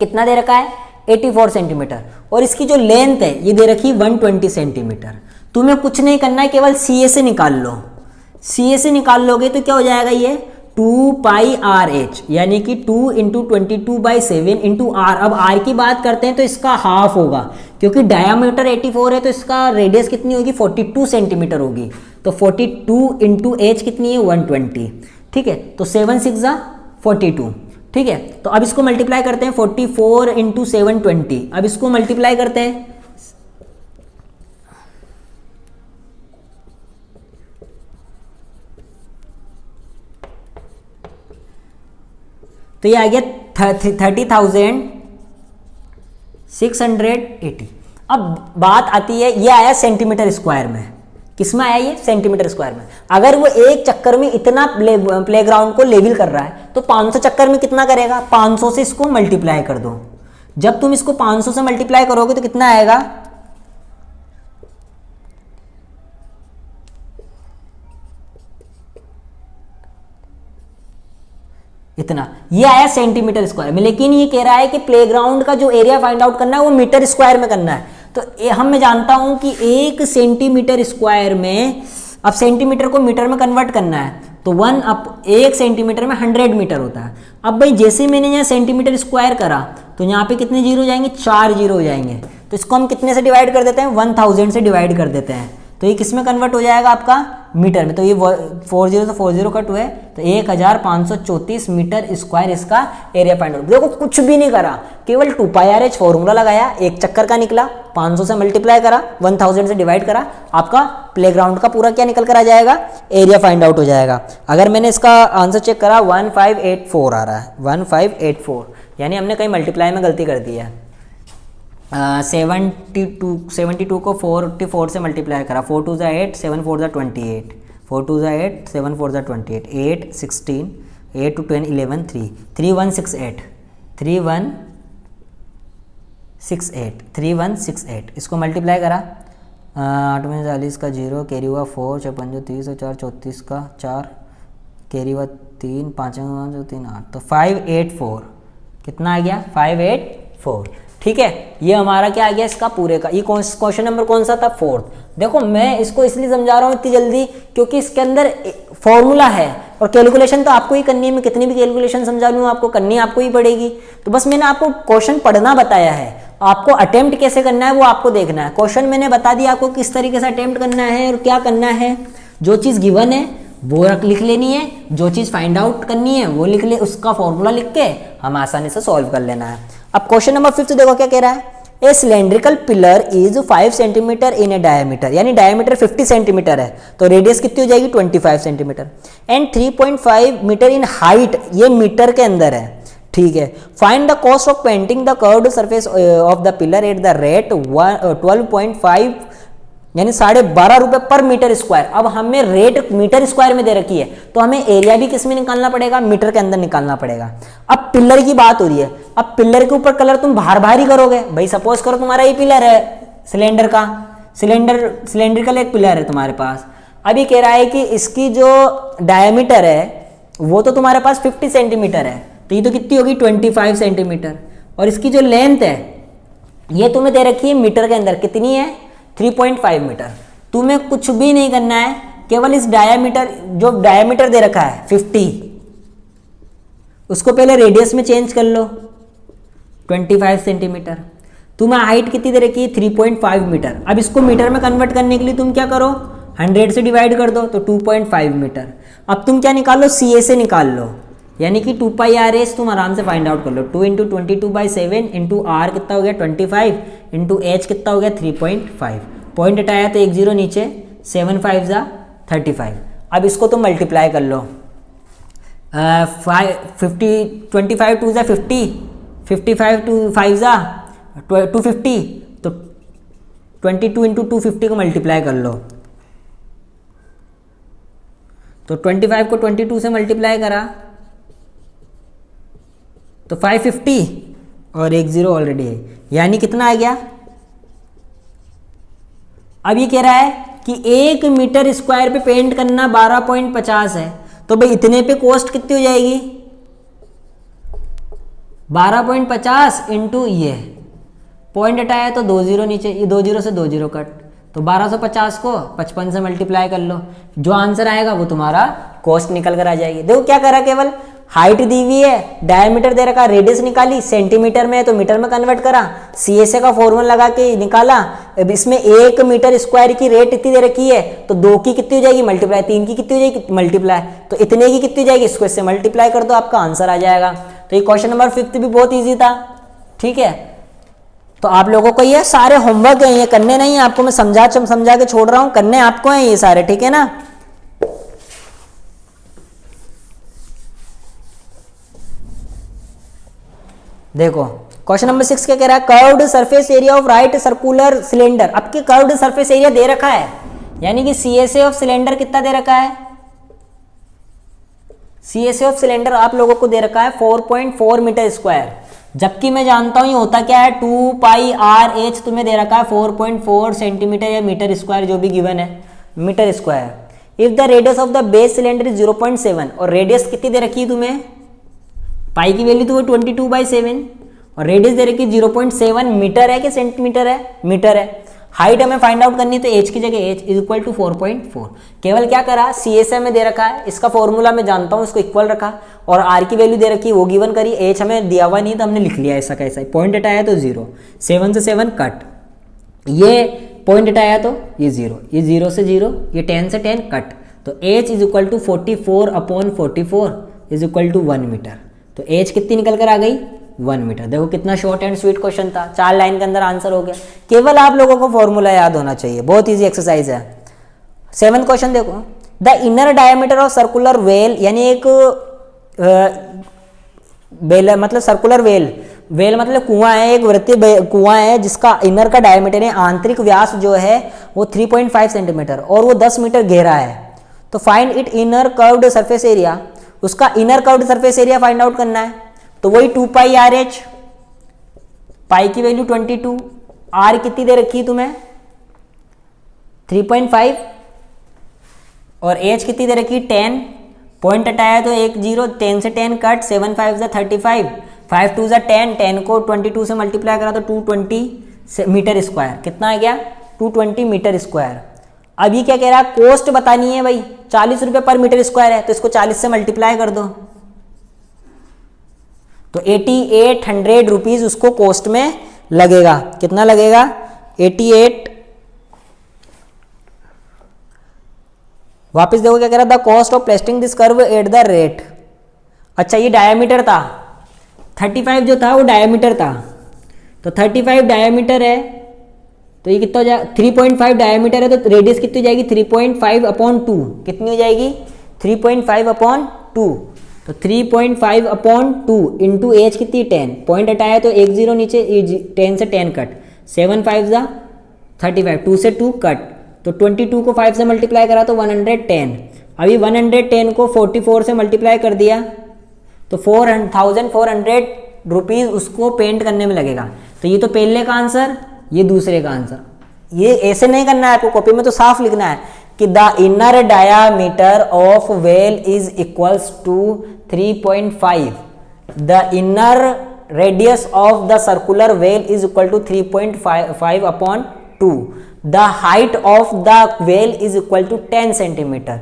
कितना दे रखा है? 84 सेंटीमीटर। और इसकी जो लेंथ है ये दे रखी 120 सेंटीमीटर। तुम्हें कुछ नहीं करना है, केवल CA से निकाल लो। CA से निकाल लोगे तो क्या हो जाएगा, ये 2 पाई RH, यानी कि 2 इंटू 22/7 इंटू R। अब R की बात करते हैं तो इसका हाफ होगा, क्योंकि डायमीटर 84 है तो इसका रेडियस कितनी होगी, 42 सेंटीमीटर होगी। तो 42 इंटू H कितनी है, 120, ठीक है। तो 7 6 42, ठीक है। तो अब इसको मल्टीप्लाई करते हैं, 44 इंटू 720। अब इसको मल्टीप्लाई करते हैं, तो ये आ गया 30,680। अब बात आती है, ये आया सेंटीमीटर स्क्वायर में। किसमें आया ये? सेंटीमीटर स्क्वायर में। अगर वो एक चक्कर में इतना प्लेग्राउंड को लेवल कर रहा है तो 500 चक्कर में कितना करेगा, 500 से इसको मल्टीप्लाई कर दो। जब तुम इसको 500 से मल्टीप्लाई करोगे तो कितना आएगा, इतना। ये आया सेंटीमीटर स्क्वायर में, लेकिन ये कह रहा है कि प्लेग्राउंड का जो एरिया फाइंड आउट करना है वो मीटर स्क्वायर में करना है। तो मैं जानता हूं कि 1 सेंटीमीटर स्क्वायर में, अब सेंटीमीटर को मीटर में कन्वर्ट करना है तो 1 सेंटीमीटर में 100 मीटर होता है। अब भाई जैसे मैंने यहाँ सेंटीमीटर स्क्वायर करा तो यहाँ पे कितने जीरो हो जाएंगे, 4 जीरो हो जाएंगे। तो इसको हम कितने से डिवाइड कर देते हैं, 1000 से डिवाइड कर देते हैं। तो ये किस में कन्वर्ट हो जाएगा, आपका मीटर में। तो ये 40 से 40 कट हुए तो 1534 मीटर स्क्वायर इसका एरिया फाइंड आउट। देखो कुछ भी नहीं करा, केवल 2 पाई RH फॉर्मूला लगाया, एक चक्कर का निकला, 500 से मल्टीप्लाई करा, 1000 से डिवाइड करा, आपका प्लेग्राउंड का पूरा क्या निकल कर आ जाएगा, एरिया फाइंड आउट हो जाएगा। अगर मैंने इसका आंसर चेक करा 1584 आ रहा है, 1584, यानी हमने कहीं मल्टीप्लाई में गलती कर दी है। 72 को 44 से मल्टीप्लाई करा, 4 2 8, 7 4 28, 4 2 8, 7 4 28, 8 16, 8 to 10 11 3, 3168, 3168, 3168। इसको मल्टीप्लाई करा, 8 में 40 का 0, कैरी हुआ 4, 56 30 और 4 34 का 4, कैरी हुआ 3, 5 में 3 8, तो 584 कितना आ गया, 584, ठीक है। ये हमारा क्या आ गया इसका पूरे का। ये क्वेश्चन नंबर कौन सा था, 4th। देखो मैं इसको इसलिए समझा रहा हूँ इतनी जल्दी क्योंकि इसके अंदर फॉर्मूला है और कैलकुलेशन तो आपको ही करनी है। मैं कितनी भी कैलकुलेशन समझा लूँ आपको करनी आपको ही पड़ेगी। तो बस मैंने आपको क्वेश्चन पढ़ना बताया है, आपको अटेम्प्ट कैसे करना है वो आपको देखना है। क्वेश्चन मैंने बता दिया आपको किस तरीके से अटेम्प्ट करना है और क्या करना है। जो चीज़ गिवन है वो लिख लेनी है, जो चीज़ फाइंड आउट करनी है वो लिख ले, उसका फॉर्मूला लिख के हम आसानी से सॉल्व कर लेना है। अब क्वेश्चन नंबर 5 देखो क्या कह रहा है, a cylindrical pillar is 5 centimetre in a diameter, यानी डायमीटर 50 सेंटीमीटर है तो रेडियस कितनी हो जाएगी 25 centimetre, and 3.5 metre in height, ये मीटर के अंदर है, ठीक है। Find the cost of painting the curved surface of the pillar at the rate 12.5, यानी 12.5 रुपये पर मीटर स्क्वायर। अब हमें रेट मीटर स्क्वायर में दे रखी है तो हमें एरिया भी किस में निकालना पड़ेगा, मीटर के अंदर निकालना पड़ेगा। अब पिलर की बात हो रही है, अब पिलर के ऊपर कलर तुम बाहर ही करोगे भाई। सपोज करो तुम्हारा ये पिलर है सिलेंडर का, सिलेंड्रिकल एक पिलर है तुम्हारे पास। अभी कह रहा है कि इसकी जो डायमीटर है वो तो तुम्हारे पास 50 सेंटीमीटर है, तो ये तो कितनी होगी 25 सेंटीमीटर। और इसकी जो लेंथ है ये तुम्हें दे रखी है मीटर के अंदर, कितनी है 3.5 मीटर। तुम्हें कुछ भी नहीं करना है, केवल इस डायमीटर, जो डायमीटर दे रखा है 50, उसको पहले रेडियस में चेंज कर लो 25 सेंटीमीटर। तुम्हें हाइट कितनी दे रखी है 3.5 मीटर। अब इसको मीटर में कन्वर्ट करने के लिए तुम क्या करो, 100 से डिवाइड कर दो तो 2.5 मीटर। अब तुम क्या निकाल लो, सी ए से निकाल लो, यानी कि 2 पाई आर एच तुम आराम से फाइंड आउट कर लो। 2 × 22/7 इंटू आर कितना हो गया 25 इंटू एच कितना हो गया 3.5। पॉइंट हटाया तो 1 0 नीचे, 7 5 जा 35। अब इसको तुम मल्टीप्लाई कर लो, 25 2 जा 50, 55 2 5 जा 250, तो 22 इंटू 250 को मल्टीप्लाई कर लो। तो 25 को 22 से मल्टीप्लाई करा तो 550 और 1 0 ऑलरेडी है, यानी कितना आ गया। अब ये कह रहा है कि 1 मीटर स्क्वायर पे पेंट करना 12.50 है, तो भाई इतने पे कॉस्ट कितनी हो जाएगी 12.50 इंटू ये पॉइंट हटाया तो 2 0 नीचे, ये 2 0 से 2 0 कट, तो 1250 को 55 से मल्टीप्लाई कर लो, जो आंसर आएगा वो तुम्हारा कॉस्ट निकल कर आ जाएगी। देखो क्या करा, केवल हाइट दी हुई है, डायमीटर दे रखा, रेडियस निकाली, सेंटीमीटर में है तो मीटर में कन्वर्ट करा, सीएसए का फॉर्मूला लगा के निकाला। अब इसमें 1 मीटर स्क्वायर की रेट इतनी दे रखी है तो 2 की कितनी हो जाएगी मल्टीप्लाई, 3 की कितनी हो जाएगी मल्टीप्लाई, तो इतने की कितनी हो जाएगी, इसको इससे मल्टीप्लाई कर दो, आपका आंसर आ जाएगा। तो ये क्वेश्चन नंबर 5 भी बहुत ईजी था, ठीक है। तो आप लोगों को ये सारे होमवर्क है, ये करने नहीं है आपको, मैं समझा के छोड़ रहा हूं, करने आपको है ये सारे, ठीक है ना। देखो क्वेश्चन नंबर 6 क्या कह रहा है, curved surface area of right circular cylinder. अब की कर्व्ड सरफेस एरिया दे रखा है, यानी कि सीएसए ऑफ सिलेंडर कितना दे रखा है, सीएसए ऑफ सिलेंडर आप लोगों को दे रखा है 4.4 मीटर स्क्वायर, जबकि मैं जानता हूं ये होता क्या है 2 पाई आर एच तुम्हें दे रखा है 4.4 सेंटीमीटर या मीटर स्क्वायर, जो भी गिवन है metre square. If the radius of the base cylinder is 0.7, और रेडियस कितनी दे रखी है तुम्हें, पाई की वैल्यू तो वो 22/7 और रेडियस दे रखी 0.7 मीटर है कि सेंटीमीटर है, मीटर है। हाइट हमें फाइंड आउट करनी है तो h की जगह h इज इक्वल टू 4.4। केवल क्या करा, CSM में दे रखा है, इसका फॉर्मूला मैं जानता हूं, इसको इक्वल रखा, और r की वैल्यू दे रखी है वो गिवन करी, h हमें दिया हुआ नहीं तो हमने लिख लिया ऐसा कैसा, पॉइंट हटाया तो 0, 7 से 7 कट, ये पॉइंट हटाया तो ये 0, ये 0 से 0, ये 10 से 10 कट, तो h is equal to 44/44 is equal to 1 metre. तो h कितनी निकल कर आ गई 1 मीटर। देखो कितना शॉर्ट एंड स्वीट क्वेश्चन था, 4 लाइन के अंदर आंसर हो गया। केवल आप लोगों को फॉर्मूला याद होना चाहिए, बहुत इजी एक्सरसाइज है। 7th क्वेश्चन देखो, the inner diameter of circular well, यानी एक वेल मतलब सर्कुलर वेल, वेल मतलब कुआं है, एक वृत्तीय कुआं है जिसका इनर का डायमीटर है, आंतरिक व्यास जो है वो 3.5 सेंटीमीटर और वो 10 मीटर गहरा है। तो find it inner curved surface area, उसका inner curved surface area find out करना है। तो वही 2 पाई आर एच, पाई की वैल्यू 22, आर कितनी दे रखी है तुम्हें 3.5 और एच कितनी दे रखी 10, पॉइंट हटाया तो 1 0, 10 से 10 कट, 7 5 जा 35, 5 2 जा 10, 10 को 22 से मल्टीप्लाई करा तो 220 मीटर स्क्वायर, कितना आ गया 220 मीटर स्क्वायर। अभी क्या कह रहा है, कॉस्ट बतानी है भाई, 40 रुपये पर मीटर स्क्वायर है तो इसको 40 से मल्टीप्लाई कर दो, तो 8800 रुपीज उसको कॉस्ट में लगेगा। कितना लगेगा 88। वापस देखो क्या कह रहा था, the cost of plastering this curve at the rate. अच्छा ये डायमीटर था, 35 जो था वो डायमीटर था, तो 35 डायमीटर है तो ये कितना हो जाएगा 3.5 डायमीटर है तो रेडियस कितनी हो जाएगी 3.5/2, कितनी हो जाएगी 3.5/2, तो 3.5/2 इंटू एच कितनी 10, पॉइंट हटाया तो 1 0 नीचे, 10 से 10 कट, 7 5 जा 35, 2 से 2 कट, तो 22 को 5 से मल्टीप्लाई करा तो 110। अभी 110 को 44 से मल्टीप्लाई कर दिया तो 4,400 रुपीज़ उसको पेंट करने में लगेगा। तो ये तो पहले का आंसर, ये दूसरे का आंसर। ये ऐसे नहीं करना है आपको, कॉपी में तो साफ लिखना है कि the inner diameter of well is equals to 3.5, the inner radius of the circular well is equal to 3.5 upon 2, the height of the well is equal to 10 centimetre.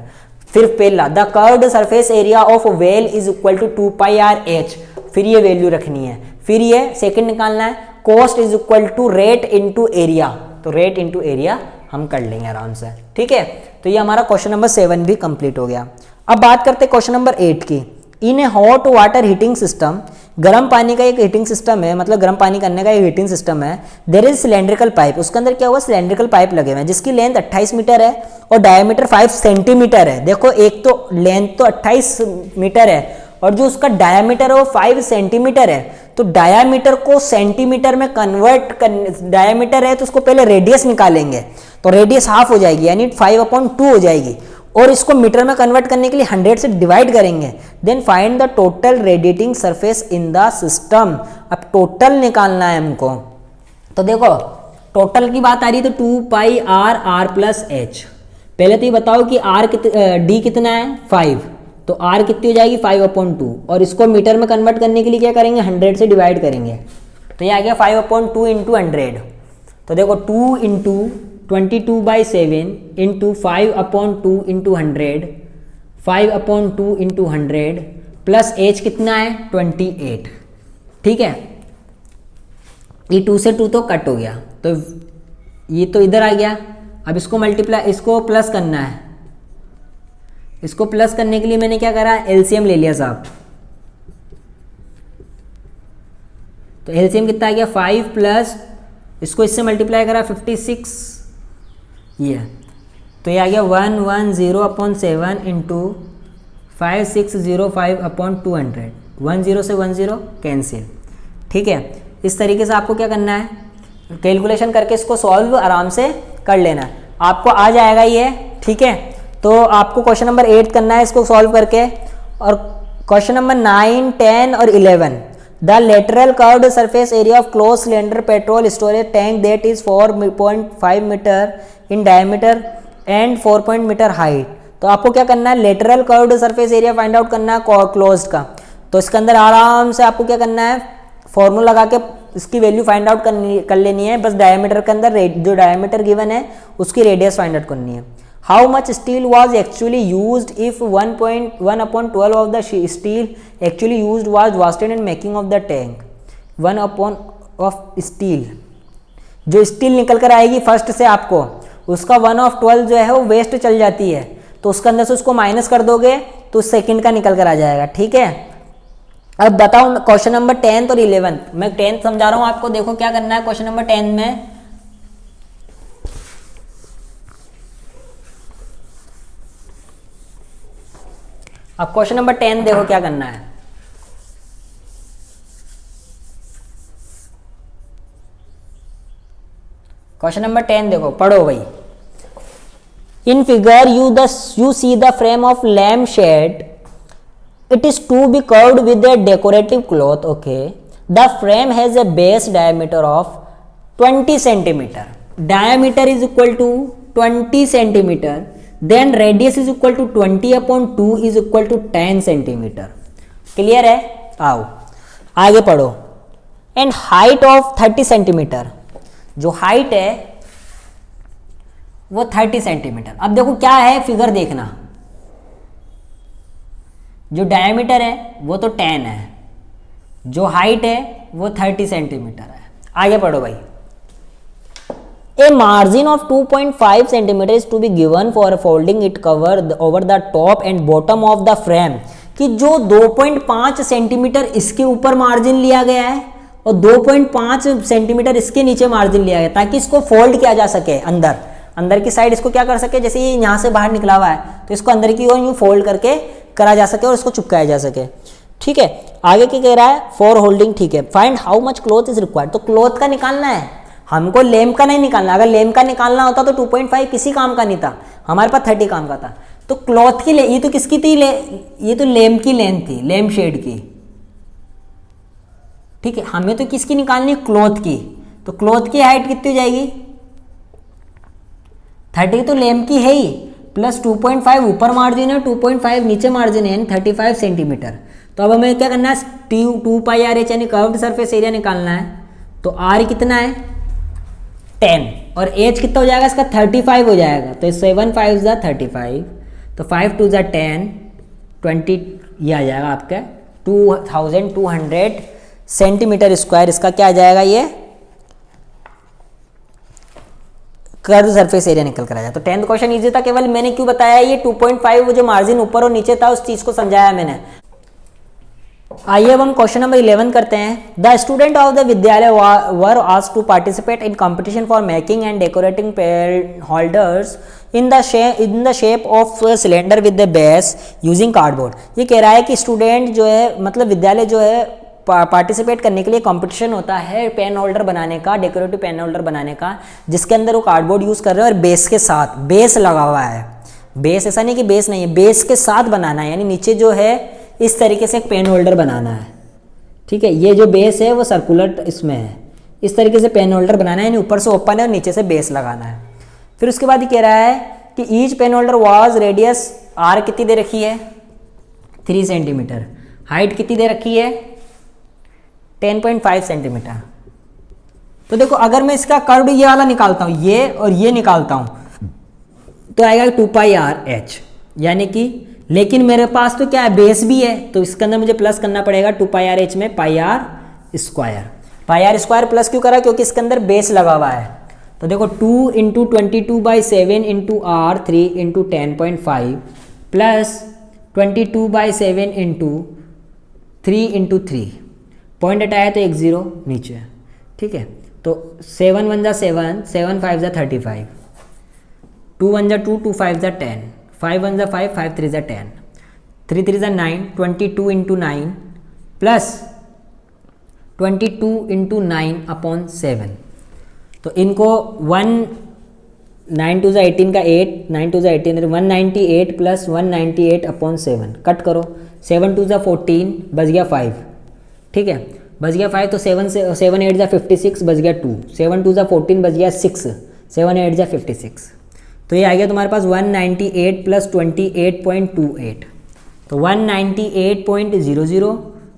फिर पहला the curved surface area of well is equal to 2 pi r h, फिर ये value रखनी है। फिर ये second निकालना है, cost is equal to rate into area, तो रेट इनटू एरिया हम कर लेंगे आराम से, ठीक है। तो ये हमारा क्वेश्चन नंबर 7 भी कंप्लीट हो गया। अब बात करते हैं क्वेश्चन नंबर 8 की। In a hot water heating system, गर्म पानी का एक हीटिंग सिस्टम है, मतलब गर्म पानी करने का एक हीटिंग सिस्टम है। देयर इज सिलेंड्रिकल पाइप, उसके अंदर क्या हुआ, सिलेंड्रिकल पाइप लगे हुए हैं जिसकी लेंथ 28 मीटर है और डायमीटर 5 सेंटीमीटर है। देखो एक तो लेंथ तो 28 मीटर है और जो उसका डायमीटर है वो 5 सेंटीमीटर है। तो डायमीटर को सेंटीमीटर में कन्वर्ट कर, डायमीटर है तो उसको पहले रेडियस निकालेंगे, तो रेडियस हाफ हो जाएगी यानी 5/2 हो जाएगी, और इसको मीटर में कन्वर्ट करने के लिए 100 से डिवाइड करेंगे। Then find the total radiating surface in the system. अब टोटल निकालना है हमको, तो देखो टोटल की बात आ रही है तो 2 pi are are plus H. पहले तो ये बताओ कि डी कितना है 5, तो आर कितनी हो जाएगी 5/2, और इसको मीटर में कन्वर्ट करने के लिए क्या करेंगे 100 से डिवाइड करेंगे, तो ये आ गया 5/2 इंटू 100। तो देखो 2 into 22/7 into 5/2 into 100, 5/2 into 100 plus H कितना है 28, ठीक है। ये 2 से 2 तो कट हो गया, तो ये तो इधर आ गया। अब इसको मल्टीप्लाई, इसको प्लस करना है, इसको प्लस करने के लिए मैंने क्या करा, एलसीएम ले लिया साहब। तो एलसीएम कितना आ गया 5 प्लस इसको इससे मल्टीप्लाई करा 56, ये तो ये आ गया 110/7 इंटू 5605/200, 10 से 10 कैंसिल, ठीक है। इस तरीके से आपको क्या करना है, कैलकुलेशन करके इसको सॉल्व आराम से कर लेना है, आपको आ जाएगा ये, ठीक है। तो आपको क्वेश्चन नंबर 8 करना है इसको सॉल्व करके, और क्वेश्चन नंबर 9, 10 और 11 the lateral curved surface area of close cylinder petrol storage tank that is 4.5 metre in diameter and 4 metre height. तो आपको क्या करना है, lateral curved surface area find out करना है क्लोज का। तो इसके अंदर आराम से आपको क्या करना है, फॉर्मूला लगा के इसकी वैल्यू फाइंड आउट कर लेनी है। बस डायमीटर के अंदर जो डायमीटर गिवन है उसकी रेडियस फाइंड आउट करनी है। How much steel was actually used if 1/12 of the steel actually used was wasted in making of the tank. 1 of steel, जो स्टील निकल कर आएगी फर्स्ट से आपको, उसका 1/12 जो है वो वेस्ट चल जाती है, तो उसके अंदर से उसको माइनस कर दोगे तो सेकंड का निकल कर आ जाएगा, ठीक है। अब बताओ क्वेश्चन नंबर 10 और 11, मैं 10 समझा रहा हूं आपको, देखो क्या करना है क्वेश्चन नंबर 10 में। अब क्वेश्चन नंबर 10 देखो क्या करना है। क्वेश्चन नंबर 10 देखो, पढ़ो भाई। In figure you see the frame of lamp shade. It is to be curved with a decorative cloth. Okay. The frame has a base diameter of 20 centimeter. Diameter is equal to 20 centimeter. Then radius is equal to 20/2 is equal to 10 centimeter. Clear है? आओ आगे पढ़ो। And height of 30 centimeter. जो height है वो 30 centimetre. अब देखो क्या है, फिगर देखना, जो डायमीटर है वो तो 10 है, जो हाइट है वो 30 सेंटीमीटर है। आगे पढ़ो भाई। A margin of 2.5 centimetre is to be given for folding it cover over the top and bottom of the frame. कि जो 2.5 सेंटीमीटर इसके ऊपर मार्जिन लिया गया है और 2.5 सेंटीमीटर इसके नीचे मार्जिन लिया गया, ताकि इसको फोल्ड किया जा सके, अंदर की साइड इसको क्या कर सके, जैसे ये यहाँ से बाहर निकला हुआ है तो इसको अंदर की ओर यूँ फोल्ड करके करा जा सके और इसको चिपकाया जा सके, ठीक है। आगे क्या कह रहा है, फॉर होल्डिंग, ठीक है। Find how much cloth is required, तो क्लॉथ का निकालना है। हमको लेम का नहीं निकालना, अगर लेम का निकालना होता तो 2.5 किसी काम का नहीं था, हमारे पास 30 काम का था। तो क्लॉथ की ये तो किसकी थी, ये तो लेम की लेंथ थी, लेम शेड की, ठीक है। हमें तो किसकी निकालनी, क्लॉथ की। तो क्लॉथ की हाइट कितनी हो जाएगी, 30 तो लेम की है ही, प्लस 2.5 ऊपर मार्जिन है, 2.5 नीचे मार्जिन है, यानी 35 सेंटीमीटर। तो अब हमें क्या करना है, 2πr/h यानी कर्व्ड सरफेस एरिया निकालना है। तो r कितना है 10 और h कितना हो जाएगा इसका 35 हो जाएगा। तो 7 5 जा 35, तो 5 2 जा 10, 20 ये आ जाएगा आपका 2200 सेंटीमीटर स्क्वायर। इसका क्या आ जाएगा, ये कर्व सरफेस एरिया निकल कर आया। तो 10th क्वेश्चन इजी था, केवल मैंने क्यों बताया ये 2.5 वो जो मार्जिन ऊपर और नीचे था उस चीज को समझाया मैंने। आइए अब हम क्वेश्चन नंबर 11 करते हैं। द स्टूडेंट ऑफ द विद्यालय were asked to participate in competition for making and decorating pen holders in the shape of cylinder with the base using cardboard. ये कह रहा है कि स्टूडेंट जो है, मतलब विद्यालय जो है पार्टिसिपेट करने के लिए कंपटीशन होता है पेन होल्डर बनाने का, डेकोरेटिव पेन होल्डर बनाने का, जिसके अंदर वो कार्डबोर्ड यूज़ कर रहे हैं और बेस के साथ, बेस लगा हुआ है। बेस ऐसा नहीं कि बेस नहीं है, बेस के साथ बनाना है, यानी नीचे जो है इस तरीके से एक पेन होल्डर बनाना है, ठीक है। ये जो बेस है वो सर्कुलर इसमें है, इस तरीके से पेन होल्डर बनाना है, यानी ऊपर से ओपन है और नीचे से बेस लगाना है। फिर उसके बाद ये कह रहा है कि each pen holder was radius r कितनी दे रखी है 3 सेंटीमीटर, हाइट कितनी दे रखी है 10.5 सेंटीमीटर। तो देखो अगर मैं इसका कर्व ये वाला निकालता हूँ, ये और ये निकालता हूँ, तो आएगा 2πr/h, यानी कि, लेकिन मेरे पास तो क्या है बेस भी है, तो इसके अंदर मुझे प्लस करना पड़ेगा 2πr/h में πr² प्लस क्यों करा, क्योंकि इसके अंदर बेस लगा हुआ है। तो देखो 2 × 22/7 × r 3 × 10.5 प्लस 22/7 × 3 × 3, पॉइंट हटाया तो 1 0 नीचे, ठीक है। तो 7 1 जा 7, 7 5 जा 35, 2 1 जा 2, 2 5 जा 10, 5 1 जा 5, 5 3 जा 10, 3 3 जा 9, 22 × 9 प्लस 22 × 9/7। तो इनको 9 2 जा 18 का 8, 9 2 जा 18, 198 प्लस 198/7 कट करो, 7 2 जा 14 बच गया 5, ठीक है, बच गया 5। तो 7 8 जा 56 बच गया 2, 7 2 जा 14 बच गया 6, 7 8 जा 56। तो ये आ गया तुम्हारे पास 198 प्लस 28.28, तो 198.00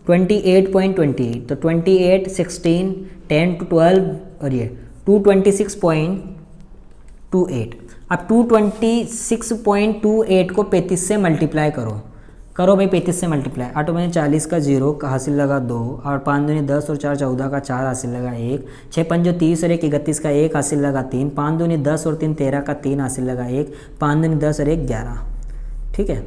28.28, तो 28 16 10 to 12 और ये 226.28। अब 226.28 को 35 से मल्टीप्लाई करो भाई, 35 से मल्टीप्लाई, 8 में 40 का 0 का हासिल लगा 2, और 5 दूनी 10 और 4 14 का 4 हासिल लगा 1, 6 5 30 और 1 31 का 1 हासिल लगा 3, 5 दूनी 10 और 3 13 का 3 हासिल लगा 1, 5 दूनी 10 और 1 11, ठीक है।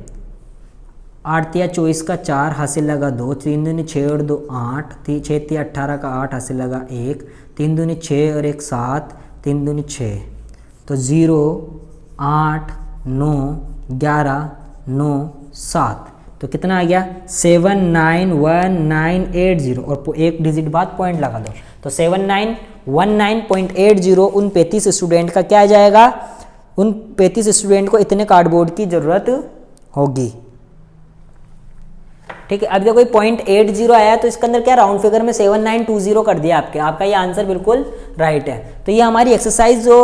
8 3 24 का 4 हासिल लगा 2, 3 दूनी 6 और 2 8, 6 3 18 का 8 हासिल लगा 1, 3 दूनी 6 और 1 7, 3 दूनी 6, तो 0 8 9 11 9 7, तो कितना आ गया 791980, और एक डिजिट बाद पॉइंट लगा दो, तो 7919.80 उन 35 स्टूडेंट का क्या आ जाएगा, उन 35 स्टूडेंट को इतने कार्डबोर्ड की जरूरत होगी, ठीक है। अब जब कोई 0.80 आया तो इसके अंदर क्या राउंड फिगर में 7920 कर दिया आपका ये आंसर बिल्कुल राइट है। तो ये हमारी एक्सरसाइज जो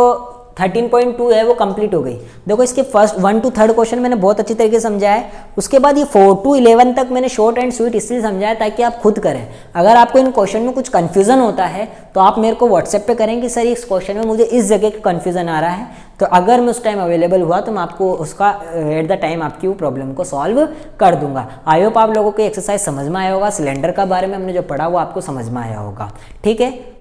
13.2 है वो कंप्लीट हो गई। देखो इसके फर्स्ट 1 to 3rd क्वेश्चन मैंने बहुत अच्छी तरीके से समझाया है, उसके बाद ये 4 to 11 तक मैंने शॉर्ट एंड स्वीट इसलिए समझाया ताकि आप खुद करें। अगर आपको इन क्वेश्चन में कुछ कंफ्यूजन होता है तो आप मेरे को व्हाट्सएप पे करें कि सर इस क्वेश्चन में मुझे इस जगह का कंफ्यूजन आ रहा है, तो अगर मैं उस टाइम अवेलेबल हुआ तो मैं आपको उसका एट द टाइम आपकी वो प्रॉब्लम को सॉल्व कर दूंगा। आई होप आप लोगों को एक्सरसाइज समझ में आया होगा, सिलेंडर का बारे में हमने जो पढ़ा वो आपको समझ में आया होगा, ठीक है।